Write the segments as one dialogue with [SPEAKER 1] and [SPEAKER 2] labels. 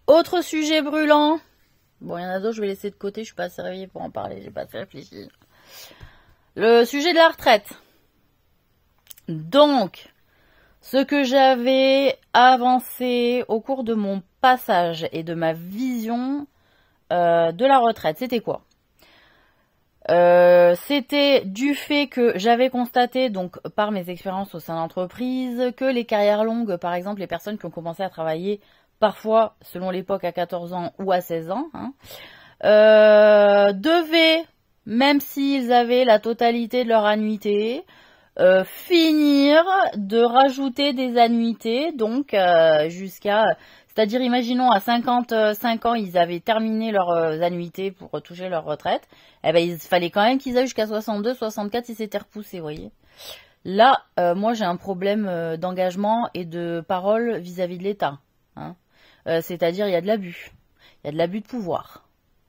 [SPEAKER 1] Autre sujet brûlant. Bon, il y en a d'autres, je vais laisser de côté, je suis pas assez réveillée pour en parler, j'ai pas assez réfléchi. Le sujet de la retraite. Donc, ce que j'avais avancé au cours de mon passage et de ma vision de la retraite, c'était quoi? C'était du fait que j'avais constaté, donc par mes expériences au sein d'entreprise, que les carrières longues, par exemple, les personnes qui ont commencé à travailler parfois, selon l'époque, à 14 ans ou à 16 ans, devaient, même s'ils avaient la totalité de leur annuité, finir de rajouter des annuités, donc jusqu'à... C'est-à-dire, imaginons, à 55 ans, ils avaient terminé leurs annuités pour toucher leur retraite. Eh ben, il fallait quand même qu'ils aillent jusqu'à 62, 64, ils s'étaient repoussés, vous voyez. Là, moi, j'ai un problème d'engagement et de parole vis-à-vis de l'État. Hein. C'est-à-dire, il y a de l'abus. Il y a de l'abus de pouvoir.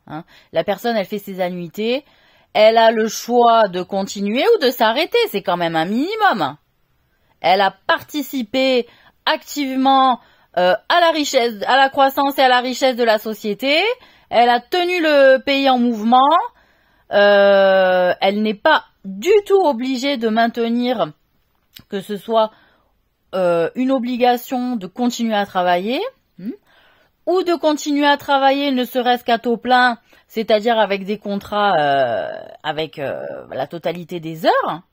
[SPEAKER 1] Hein. La personne, elle fait ses annuités. Elle a le choix de continuer ou de s'arrêter. C'est quand même un minimum. Elle a participé activement à la richesse, à la croissance et à la richesse de la société. Elle a tenu le pays en mouvement. Elle n'est pas du tout obligée de maintenir que ce soit une obligation de continuer à travailler ou de continuer à travailler ne serait-ce qu'à taux plein, c'est-à-dire avec des contrats avec la totalité des heures.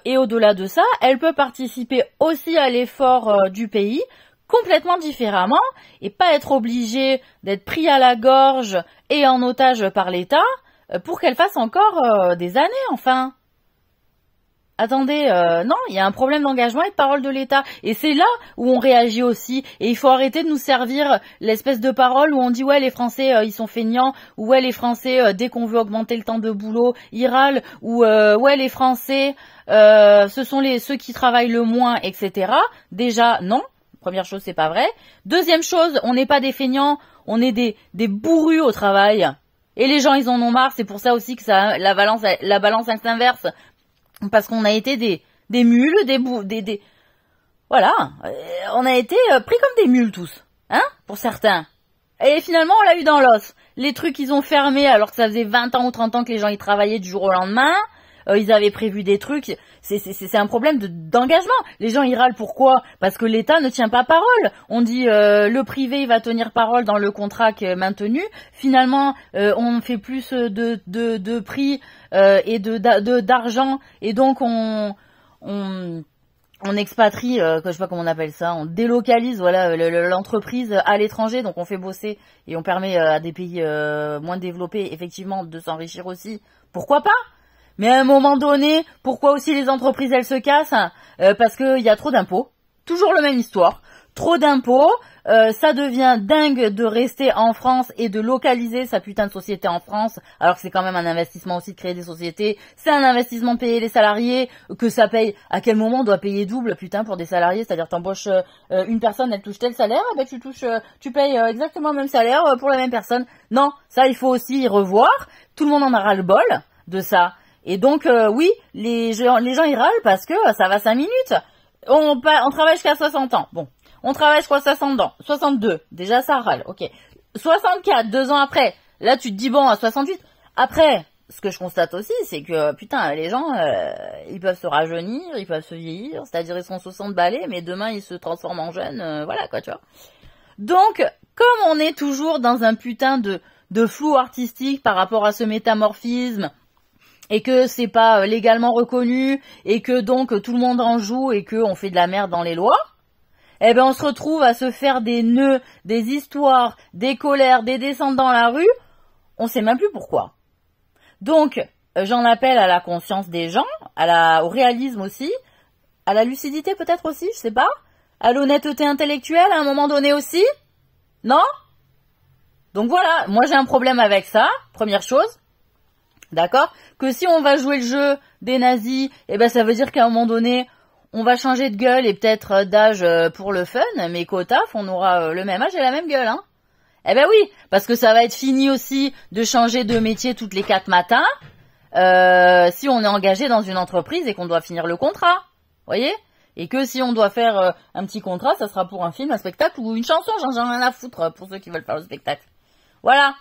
[SPEAKER 1] Et au-delà de ça, elle peut participer aussi à l'effort du pays complètement différemment et pas être obligée d'être pris à la gorge et en otage par l'État pour qu'elle fasse encore des années, enfin. Attendez, non, il y a un problème d'engagement et de parole de l'État. Et c'est là où on réagit aussi. Et il faut arrêter de nous servir l'espèce de parole où on dit « Ouais, les Français, ils sont feignants » ou « Ouais, les Français, dès qu'on veut augmenter le temps de boulot, ils râlent » ou « Ouais, les Français, ce sont ceux qui travaillent le moins, etc. » Déjà, non. Première chose, c'est pas vrai. Deuxième chose, on n'est pas des feignants, on est des bourrus au travail. Et les gens, ils en ont marre. C'est pour ça aussi que ça, la balance s'inverse. Parce qu'on a été des mules, voilà, on a été pris comme des mules tous, hein, pour certains. Et finalement, on l'a eu dans l'os. Les trucs, ils ont fermé alors que ça faisait 20 ans ou 30 ans que les gens y travaillaient du jour au lendemain. Ils avaient prévu des trucs. C'est un problème d'engagement. Les gens, ils râlent pourquoi? Parce que l'État ne tient pas parole. On dit le privé, il va tenir parole dans le contrat maintenu. Finalement, on fait plus de prix et d'argent. Et donc, on expatrie, je sais pas comment on appelle ça, on délocalise voilà l'entreprise à l'étranger, donc on fait bosser et on permet à des pays moins développés effectivement de s'enrichir aussi. Pourquoi pas? Mais à un moment donné, pourquoi aussi les entreprises elles se cassent? Parce qu'il y a trop d'impôts. Toujours la même histoire. Trop d'impôts. Ça devient dingue de rester en France et de localiser sa putain de société en France, alors que c'est quand même un investissement aussi de créer des sociétés. C'est un investissement de payer les salariés, que ça paye. À quel moment on doit payer double, putain, pour des salariés? C'est-à-dire t'embauches une personne, elle touche tel salaire, eh ben tu payes exactement le même salaire pour la même personne. Non, ça il faut aussi y revoir. Tout le monde en a ras le bol de ça. Et donc, oui, les gens ils râlent parce que ça va 5 minutes. On travaille jusqu'à 60 ans. Bon, on travaille jusqu'à 60 ans. 62, déjà ça râle, ok. 64, 2 ans après. Là, tu te dis, bon, à 68. Après, ce que je constate aussi, c'est que, putain, les gens, ils peuvent se rajeunir, ils peuvent se vieillir. C'est-à-dire, ils sont 60 balais, mais demain, ils se transforment en jeunes. Voilà, quoi, tu vois. Donc, comme on est toujours dans un putain de flou artistique par rapport à ce métamorphisme, et que c'est pas légalement reconnu, et que donc tout le monde en joue, et que on fait de la merde dans les lois, eh ben on se retrouve à se faire des nœuds, des histoires, des colères, des descentes dans la rue, on sait même plus pourquoi. Donc, j'en appelle à la conscience des gens, au réalisme aussi, à la lucidité peut-être aussi, je sais pas, à l'honnêteté intellectuelle à un moment donné aussi, non? Donc voilà, moi j'ai un problème avec ça, première chose. D'accord? Que si on va jouer le jeu des nazis, eh ben ça veut dire qu'à un moment donné, on va changer de gueule et peut-être d'âge pour le fun, mais qu'au taf, on aura le même âge et la même gueule, hein. Eh ben oui, parce que ça va être fini aussi de changer de métier toutes les 4 matins, si on est engagé dans une entreprise et qu'on doit finir le contrat. Voyez? Et que si on doit faire un petit contrat, ça sera pour un film, un spectacle ou une chanson, j'en ai rien à foutre pour ceux qui veulent faire le spectacle. Voilà.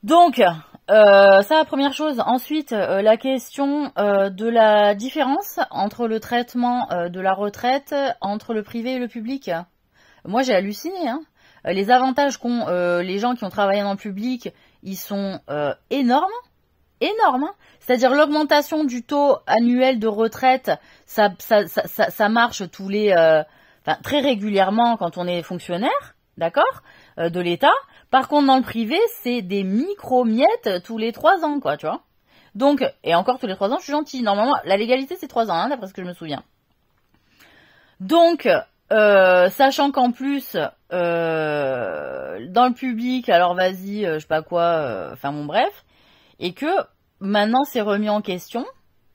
[SPEAKER 1] Donc, ça, la première chose. Ensuite, la question de la différence entre le traitement de la retraite entre le privé et le public. Moi, j'ai halluciné, hein. Les avantages qu'ont les gens qui ont travaillé dans le public, ils sont énormes. Énorme, hein. C'est-à-dire l'augmentation du taux annuel de retraite, ça marche tous les, très régulièrement quand on est fonctionnaire, d'accord, de l'État. Par contre, dans le privé, c'est des micro-miettes tous les 3 ans, quoi, tu vois. Donc, et encore tous les 3 ans, je suis gentille. Normalement, la légalité, c'est 3 ans, hein, d'après ce que je me souviens. Donc, sachant qu'en plus, dans le public, alors vas-y, je sais pas quoi, bon, bref. Et que maintenant c'est remis en question,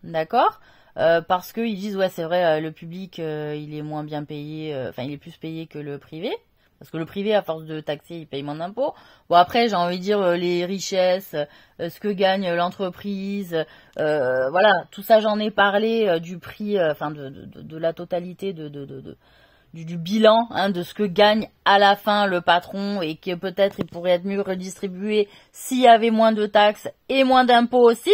[SPEAKER 1] d'accord, parce qu'ils disent ouais c'est vrai le public il est moins bien payé, il est plus payé que le privé, parce que le privé à force de taxer il paye moins d'impôts. Bon après j'ai envie de dire les richesses, ce que gagne l'entreprise, voilà tout ça j'en ai parlé du prix, de la totalité du bilan, hein, de ce que gagne à la fin le patron et que peut-être il pourrait être mieux redistribué s'il y avait moins de taxes et moins d'impôts aussi.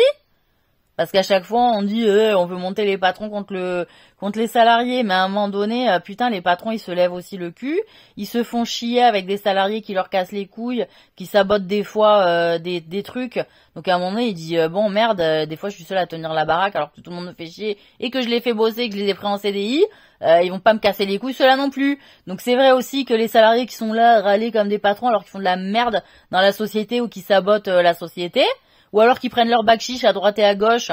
[SPEAKER 1] Parce qu'à chaque fois on dit on veut monter les patrons contre les salariés, mais à un moment donné, putain les patrons ils se lèvent aussi le cul, ils se font chier avec des salariés qui leur cassent les couilles, qui sabotent des fois des trucs. Donc à un moment donné il dit bon merde, des fois je suis seule à tenir la baraque alors que tout le monde me fait chier et que je les fais bosser, que je les ai pris en CDI. Ils vont pas me casser les couilles, ceux-là non plus. Donc c'est vrai aussi que les salariés qui sont là râler comme des patrons alors qu'ils font de la merde dans la société ou qui sabotent la société, ou alors qu'ils prennent leur bac chiche à droite et à gauche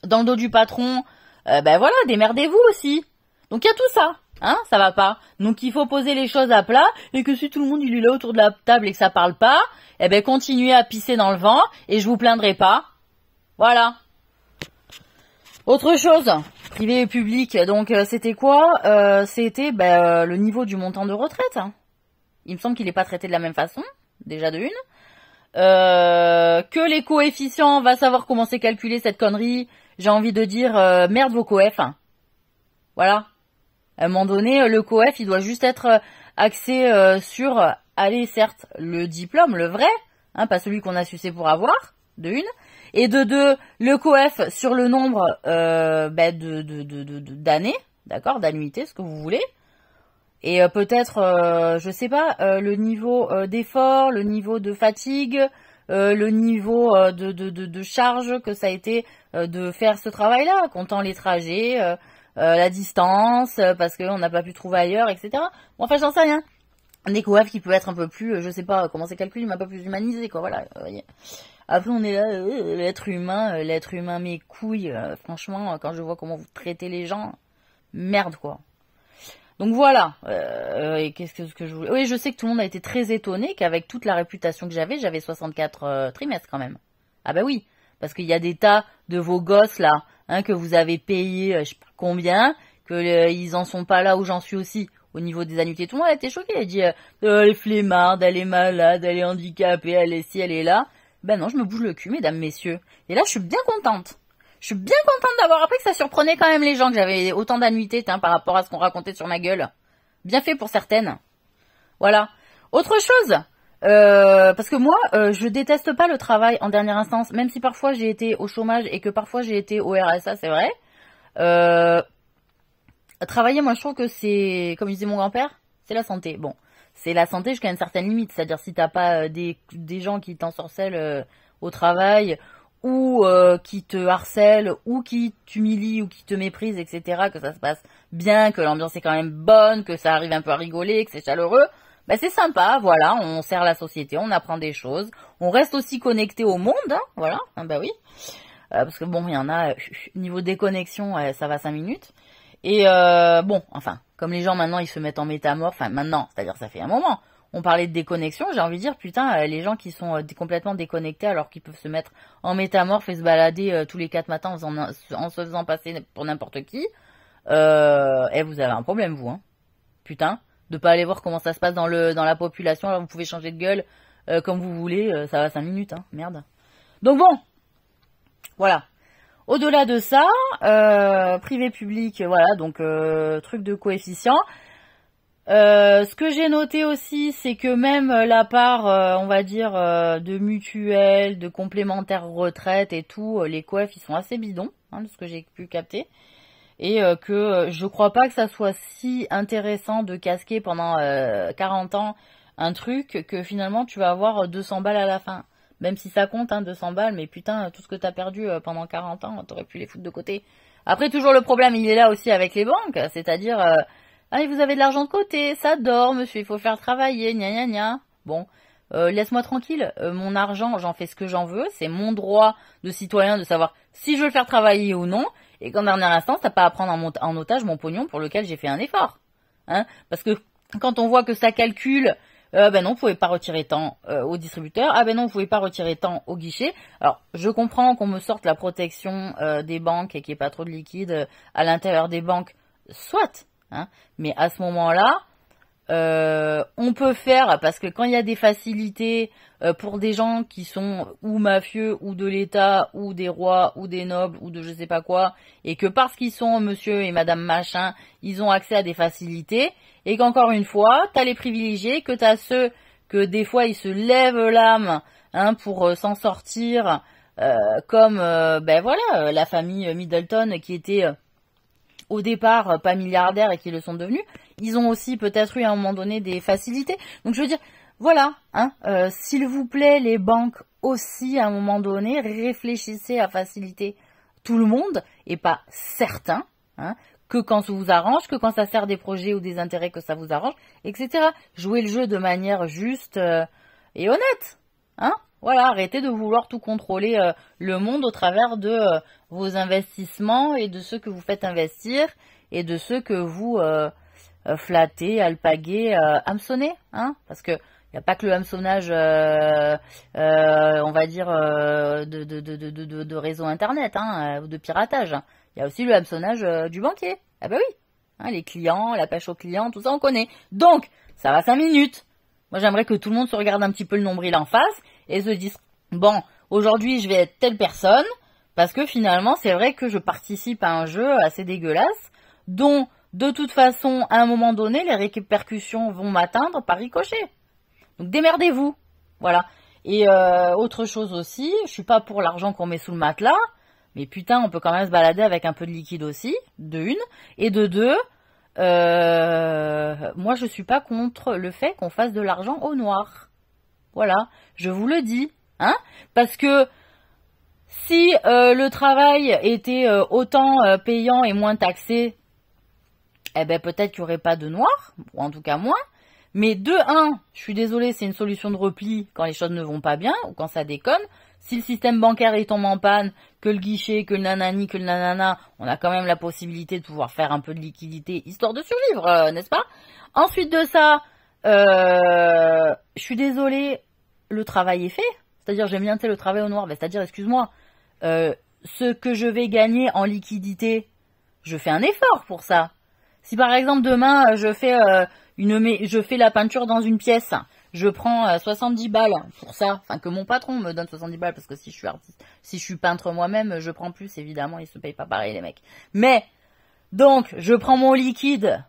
[SPEAKER 1] dans le dos du patron, voilà, démerdez-vous aussi. Donc il y a tout ça, hein, ça va pas. Donc il faut poser les choses à plat et que si tout le monde il est là autour de la table et que ça parle pas, continuez à pisser dans le vent et je vous plaindrai pas. Voilà. Autre chose, privé et public, donc c'était quoi c'était le niveau du montant de retraite. Il me semble qu'il n'est pas traité de la même façon, déjà de une. Que les coefficients, on va savoir comment c'est calculé cette connerie. J'ai envie de dire, merde vos coefs. Voilà. À un moment donné, le coef, il doit juste être axé sur, allez, certes, le diplôme, le vrai, hein, pas celui qu'on a sucé pour avoir, de une. Et de deux, le coef sur le nombre d'années, d'accord, d'annuités, ce que vous voulez. Et peut-être, je sais pas, le niveau d'effort, le niveau de fatigue, le niveau de charge que ça a été de faire ce travail-là, comptant les trajets, la distance, parce qu'on n'a pas pu trouver ailleurs, etc. Bon, enfin, j'en sais rien. Des coefs qui peuvent être un peu plus, je sais pas comment c'est calculé, mais un peu plus humanisé, quoi, voilà. Voyez. Après, on est là, l'être humain, mes couilles, franchement, quand je vois comment vous traitez les gens, merde, quoi. Donc voilà, et qu'est-ce que je voulais... Oui, je sais que tout le monde a été très étonné qu'avec toute la réputation que j'avais 64 trimestres quand même. Ah bah oui, parce qu'il y a des tas de vos gosses là, hein, que vous avez payé, je sais pas combien, que ils en sont pas là où j'en suis aussi, au niveau des annuités. Tout le monde a été choqué, il a dit, elle est flemmarde, elle est malade, elle est handicapée, elle est ci, elle est là. Ben non, je me bouge le cul, mesdames, messieurs. Et là, je suis bien contente. Je suis bien contente d'avoir appris que ça surprenait quand même les gens que j'avais autant d'annuités par rapport à ce qu'on racontait sur ma gueule. Bien fait pour certaines. Voilà. Autre chose, parce que moi, je déteste pas le travail en dernière instance, même si parfois j'ai été au chômage et que parfois j'ai été au RSA, c'est vrai. Travailler, moi je trouve que c'est, comme disait mon grand-père, c'est la santé. Bon, c'est la santé jusqu'à une certaine limite, c'est-à-dire si t'as pas des gens qui t'ensorcellent au travail, ou qui te harcèlent, ou qui t'humilient, ou qui te méprisent, etc., que ça se passe bien, que l'ambiance est quand même bonne, que ça arrive un peu à rigoler, que c'est chaleureux, bah c'est sympa, voilà, on sert la société, on apprend des choses, on reste aussi connecté au monde, hein, voilà, bah oui, parce que bon, il y en a, niveau déconnexion, ça va 5 minutes, et bon, enfin, comme les gens maintenant, ils se mettent en métamorphe, enfin maintenant, c'est-à-dire ça fait un moment, on parlait de déconnexion, j'ai envie de dire, putain, les gens qui sont complètement déconnectés alors qu'ils peuvent se mettre en métamorphe et se balader tous les 4 matins en se faisant passer pour n'importe qui, vous avez un problème, vous, hein. Putain, de pas aller voir comment ça se passe dans la population, alors vous pouvez changer de gueule comme vous voulez, ça va 5 minutes, hein, merde. Donc bon, voilà. Au-delà de ça, privé-public, voilà, donc truc de coefficient. Ce que j'ai noté aussi, c'est que même la part, on va dire, de mutuelle, de complémentaire retraite et tout, les coefs, ils sont assez bidons, hein, de ce que j'ai pu capter. Et que je crois pas que ça soit si intéressant de casquer pendant 40 ans un truc que finalement tu vas avoir 200 balles à la fin. Même si ça compte, hein, 200 balles, mais putain, tout ce que t'as perdu pendant 40 ans, t'aurais pu les foutre de côté. Après, toujours le problème, il est là aussi avec les banques, c'est-à-dire... ah, vous avez de l'argent de côté, ça dort, monsieur, il faut faire travailler, gna gna gna. Bon, laisse-moi tranquille, mon argent, j'en fais ce que j'en veux, c'est mon droit de citoyen de savoir si je veux le faire travailler ou non, et qu'en dernière instance, t'as pas à prendre en otage mon pognon pour lequel j'ai fait un effort. Hein, parce que quand on voit que ça calcule, ben non, vous pouvez pas retirer tant au distributeur, ah ben non, vous pouvez pas retirer tant au guichet. Alors, je comprends qu'on me sorte la protection des banques et qu'il n'y ait pas trop de liquide à l'intérieur des banques, soit. Hein, mais à ce moment-là, on peut faire, parce que quand il y a des facilités pour des gens qui sont ou mafieux, ou de l'État, ou des rois, ou des nobles, ou de je sais pas quoi, et que parce qu'ils sont monsieur et madame machin, ils ont accès à des facilités, et qu'encore une fois, t'as les privilégiés, que t'as ceux que des fois ils se lèvent l'âme, hein, pour s'en sortir, comme ben voilà, la famille Middleton qui était... au départ pas milliardaires et qui le sont devenus, ils ont aussi peut-être eu à un moment donné des facilités. Donc je veux dire, voilà, hein, s'il vous plaît, les banques aussi à un moment donné, réfléchissez à faciliter tout le monde et pas certains, hein, que quand ça vous arrange, que quand ça sert des projets ou des intérêts que ça vous arrange, etc. Jouez le jeu de manière juste et honnête, hein. Voilà, arrêtez de vouloir tout contrôler le monde au travers de vos investissements et de ceux que vous faites investir et de ceux que vous flattez, alpaguez, hameçonnez, hein, parce que il n'y a pas que le hameçonnage, on va dire, de réseau internet, hein, ou de piratage. Il y a aussi le hameçonnage du banquier. Ah ben oui, hein, les clients, la pêche aux clients, tout ça on connaît. Donc, ça va 5 minutes. Moi j'aimerais que tout le monde se regarde un petit peu le nombril en face et se dise, bon, aujourd'hui je vais être telle personne, parce que finalement c'est vrai que je participe à un jeu assez dégueulasse, dont de toute façon à un moment donné les répercussions vont m'atteindre par ricochet. Donc démerdez-vous, voilà. Et autre chose aussi, je suis pas pour l'argent qu'on met sous le matelas, mais putain on peut quand même se balader avec un peu de liquide aussi, de une, et de deux, moi je suis pas contre le fait qu'on fasse de l'argent au noir. Voilà, je vous le dis, hein, parce que si le travail était autant payant et moins taxé, eh ben peut-être qu'il n'y aurait pas de noir, ou en tout cas moins. Mais de un, je suis désolée, c'est une solution de repli quand les choses ne vont pas bien ou quand ça déconne. Si le système bancaire est tombé en panne, que le guichet, que le nanani, que le nanana, on a quand même la possibilité de pouvoir faire un peu de liquidité histoire de survivre, n'est-ce pas? Ensuite de ça, je suis désolée, le travail est fait. C'est-à-dire, j'aime bien le travail au noir. Ben, c'est-à-dire, excuse-moi, ce que je vais gagner en liquidité, je fais un effort pour ça. Si par exemple demain je fais je fais la peinture dans une pièce, je prends 70 balles pour ça, enfin que mon patron me donne 70 balles parce que si je suis artiste, si je suis peintre moi-même, je prends plus évidemment, ils se payent pas pareil les mecs. Mais donc je prends mon liquide,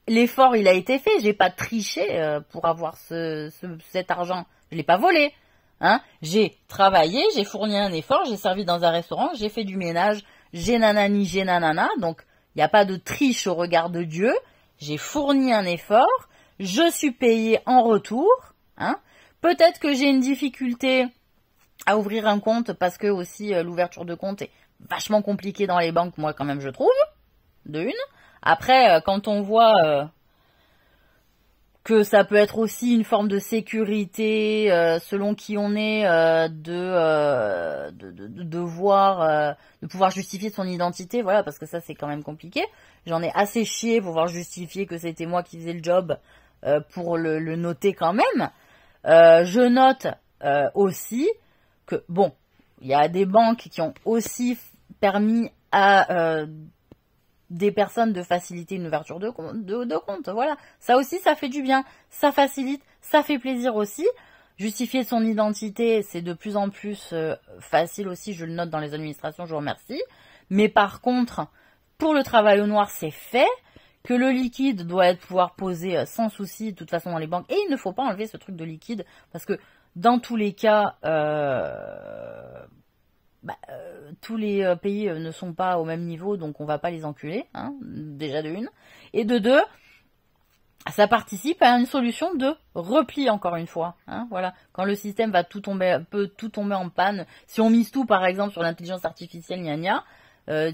[SPEAKER 1] l'effort il a été fait, j'ai pas triché pour avoir cet argent, je l'ai pas volé. Hein, j'ai travaillé, j'ai fourni un effort, j'ai servi dans un restaurant, j'ai fait du ménage, j'ai nanani, j'ai nanana, donc il n'y a pas de triche au regard de Dieu, j'ai fourni un effort, je suis payé en retour, hein. Peut-être que j'ai une difficulté à ouvrir un compte parce que aussi l'ouverture de compte est vachement compliquée dans les banques, moi quand même je trouve, de une. Après, quand on voit... que ça peut être aussi une forme de sécurité selon qui on est, de pouvoir justifier son identité, voilà, parce que ça c'est quand même compliqué. J'en ai assez chié pour pouvoir justifier que c'était moi qui faisais le job pour le noter quand même. Je note aussi que bon, il y a des banques qui ont aussi permis à des personnes de faciliter une ouverture de compte, voilà. Ça aussi, ça fait du bien, ça facilite, ça fait plaisir aussi. Justifier son identité, c'est de plus en plus facile aussi, je le note dans les administrations, je vous remercie. Mais par contre, pour le travail au noir, c'est fait, que le liquide doit pouvoir posé sans souci, de toute façon, dans les banques. Et il ne faut pas enlever ce truc de liquide, parce que dans tous les cas, tous les pays ne sont pas au même niveau, donc on va pas les enculer, hein, déjà de une. Et de deux, ça participe à une solution de repli, encore une fois. Hein, voilà. Quand le système peut tout tomber en panne, si on mise tout, par exemple, sur l'intelligence artificielle,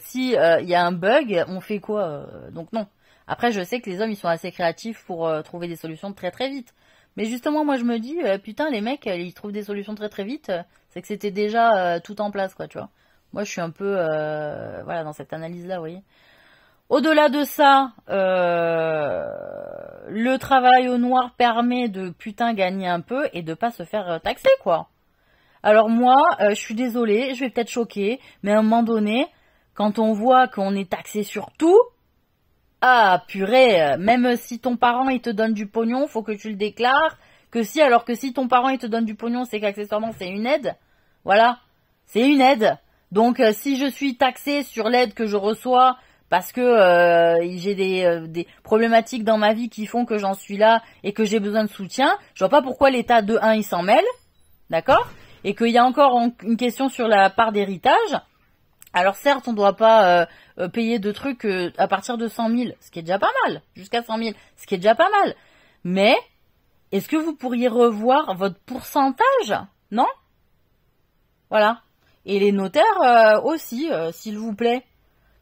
[SPEAKER 1] si il y a un bug, on fait quoi donc non. Après, je sais que les hommes, ils sont assez créatifs pour trouver des solutions très très vite. Mais justement, moi, je me dis, putain, les mecs, ils trouvent des solutions très très vite. C'est que c'était déjà tout en place, quoi, tu vois. Moi, je suis un peu, voilà, dans cette analyse-là, vous voyez. Au-delà de ça, le travail au noir permet de putain gagner un peu et de pas se faire taxer, quoi. Alors moi, je suis désolée, je vais peut-être choquer, mais à un moment donné, quand on voit qu'on est taxé sur tout, ah purée, même si ton parent il te donne du pognon, faut que tu le déclares, alors que si ton parent il te donne du pognon, c'est qu'accessoirement c'est une aide, voilà, c'est une aide. Donc si je suis taxée sur l'aide que je reçois, parce que j'ai des problématiques dans ma vie qui font que j'en suis là et que j'ai besoin de soutien, je vois pas pourquoi l'État de 1 il s'en mêle, d'accord? Et qu'il y a encore une question sur la part d'héritage. Alors certes, on doit pas payer de trucs à partir de 100 000, ce qui est déjà pas mal, jusqu'à 100 000, ce qui est déjà pas mal. Mais est-ce que vous pourriez revoir votre pourcentage? Non? Voilà. Et les notaires aussi, s'il vous plaît.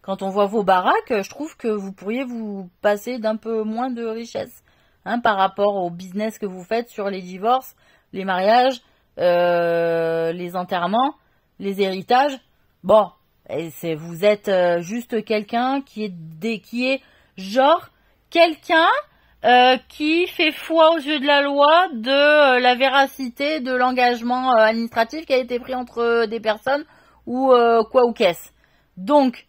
[SPEAKER 1] Quand on voit vos baraques, je trouve que vous pourriez vous passer d'un peu moins de richesse, hein, par rapport au business que vous faites sur les divorces, les mariages, les enterrements, les héritages. Bon, vous êtes juste quelqu'un qui est genre quelqu'un qui fait foi aux yeux de la loi de la véracité de l'engagement administratif qui a été pris entre des personnes ou quoi ou qu'est-ce. Donc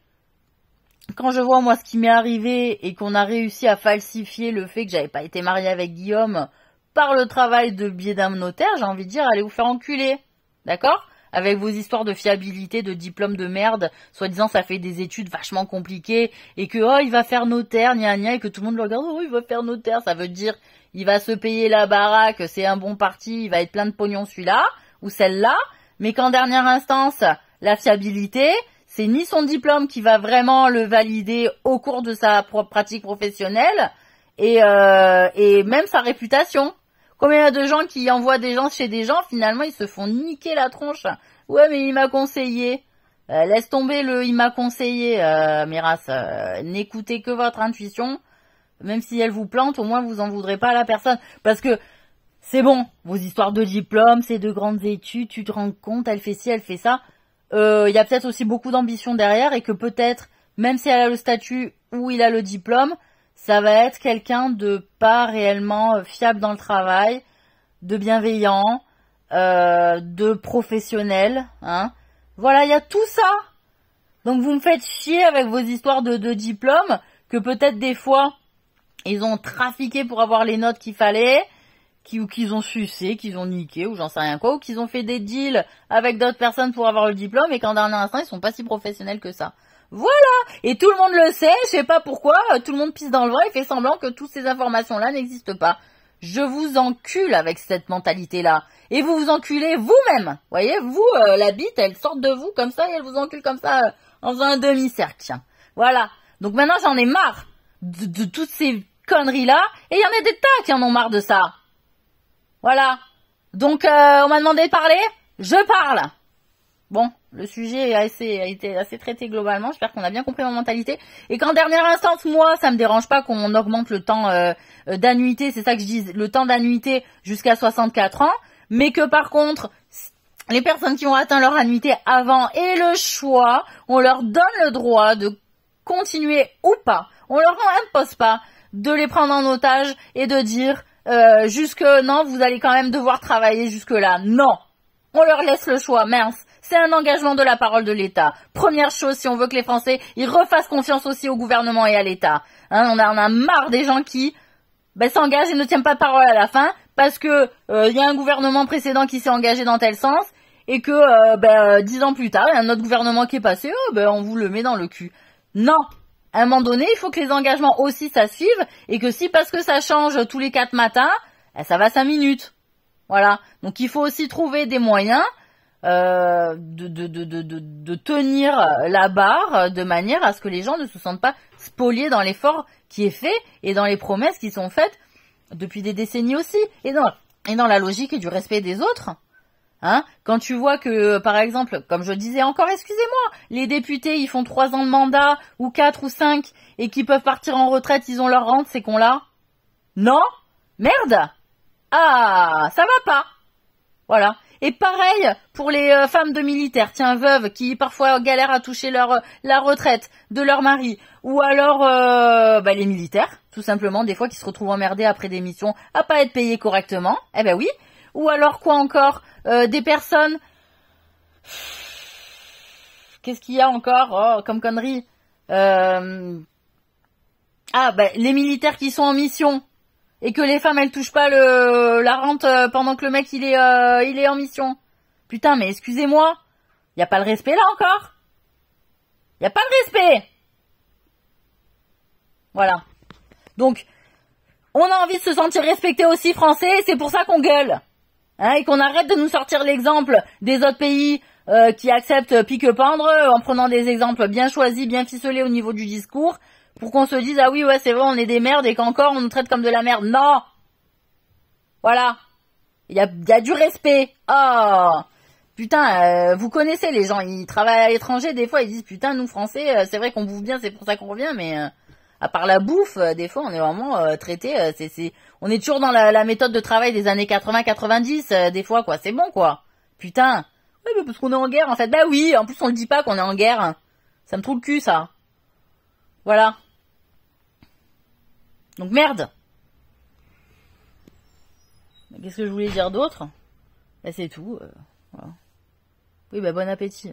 [SPEAKER 1] quand je vois moi ce qui m'est arrivé et qu'on a réussi à falsifier le fait que j'avais pas été mariée avec Guillaume par le travail de biais d'un notaire, j'ai envie de dire allez vous faire enculer, d'accord? Avec vos histoires de fiabilité, de diplôme de merde, soi-disant ça fait des études vachement compliquées et que il va faire notaire, et que tout le monde le regarde, il va faire notaire, ça veut dire il va se payer la baraque, c'est un bon parti, il va être plein de pognon celui-là ou celle-là, mais qu'en dernière instance, la fiabilité, c'est ni son diplôme qui va vraiment le valider au cours de sa pratique professionnelle et même sa réputation. Combien il y a de gens qui envoient des gens chez des gens, finalement ils se font niquer la tronche. Ouais mais il m'a conseillé. Laisse tomber le il m'a conseillé, Miras. N'écoutez que votre intuition. Même si elle vous plante, au moins vous en voudrez pas à la personne. Parce que c'est bon, vos histoires de diplôme, c'est de grandes études, tu te rends compte, elle fait ci, elle fait ça. Y a peut-être aussi beaucoup d'ambition derrière et que peut-être, même si elle a le statut ou il a le diplôme, ça va être quelqu'un de pas réellement fiable dans le travail, de bienveillant, de professionnel, hein. Voilà, il y a tout ça. Donc vous me faites chier avec vos histoires de diplômes, que peut-être des fois, ils ont trafiqué pour avoir les notes qu'il fallait, ou qu'ils ont sucé, qu'ils ont niqué, ou j'en sais rien quoi, ou qu'ils ont fait des deals avec d'autres personnes pour avoir le diplôme, et qu'en dernier instant, ils sont pas si professionnels que ça. Voilà. Et tout le monde le sait, je sais pas pourquoi, tout le monde pisse dans le vent et fait semblant que toutes ces informations-là n'existent pas. Je vous encule avec cette mentalité-là. Et vous vous enculez vous-même. Voyez, vous, la bite, elle sort de vous comme ça et elle vous encule comme ça en faisant un demi-cercle. Tiens. Voilà. Donc maintenant, j'en ai marre de toutes ces conneries-là. Et il y en a des tas qui en ont marre de ça. Voilà. Donc, on m'a demandé de parler. Je parle. Bon, le sujet a été assez traité globalement. J'espère qu'on a bien compris ma mentalité. Et qu'en dernière instance, moi, ça me dérange pas qu'on augmente le temps d'annuité. C'est ça que je dis, le temps d'annuité jusqu'à 64 ans. Mais que par contre, les personnes qui ont atteint leur annuité avant et le choix, on leur donne le droit de continuer ou pas. On leur impose pas de les prendre en otage et de dire non, vous allez quand même devoir travailler jusque là. Non, on leur laisse le choix. Mince. C'est un engagement de la parole de l'État. Première chose, si on veut que les Français, ils refassent confiance aussi au gouvernement et à l'État. Hein, on a marre des gens qui s'engagent et ne tiennent pas parole à la fin parce que y a un gouvernement précédent qui s'est engagé dans tel sens et que 10 ans plus tard, il y a un autre gouvernement qui est passé, on vous le met dans le cul. Non. À un moment donné, il faut que les engagements aussi ça suive, et que si parce que ça change tous les 4 matins, ça va 5 minutes. Voilà. Donc il faut aussi trouver des moyens de tenir la barre de manière à ce que les gens ne se sentent pas spoliés dans l'effort qui est fait et dans les promesses qui sont faites depuis des décennies aussi, et dans la logique du respect des autres. Hein, quand tu vois que, par exemple, comme je disais encore, excusez-moi, les députés, ils font 3 ans de mandat, ou 4 ou 5, et qui peuvent partir en retraite, ils ont leur rente, ces cons-là. Non? Merde! Ah, ça va pas. Voilà. Et pareil pour les femmes de militaires, tiens, veuves, qui parfois galèrent à toucher la retraite de leur mari, ou alors les militaires, tout simplement, des fois qui se retrouvent emmerdés après des missions à pas être payés correctement. Eh ben oui. Ou alors quoi encore, des personnes... Qu'est-ce qu'il y a encore comme connerie les militaires qui sont en mission et que les femmes elles touchent pas la rente pendant que le mec il est en mission. Putain, mais excusez-moi, y a pas le respect là encore. Y a pas le respect. Voilà. Donc, on a envie de se sentir respecté aussi français, et c'est pour ça qu'on gueule. Hein, et qu'on arrête de nous sortir l'exemple des autres pays qui acceptent pique-pendre en prenant des exemples bien choisis, bien ficelés au niveau du discours, pour qu'on se dise, ah oui, ouais, c'est vrai, on est des merdes et qu'encore on nous traite comme de la merde. Non! Voilà. Il y a du respect. Oh! Putain, vous connaissez les gens, ils travaillent à l'étranger, des fois ils disent, putain, nous français, c'est vrai qu'on bouffe bien, c'est pour ça qu'on revient, mais à part la bouffe, des fois on est vraiment traités, on est toujours dans la méthode de travail des années 80-90, des fois, quoi, c'est bon, quoi. Putain. Ouais, mais parce qu'on est en guerre, en fait. Bah oui, en plus on le dit pas qu'on est en guerre. Ça me trouve le cul, ça. Voilà. Donc merde. Qu'est-ce que je voulais dire d'autre? Bah c'est tout. Voilà. Oui, bah bon appétit.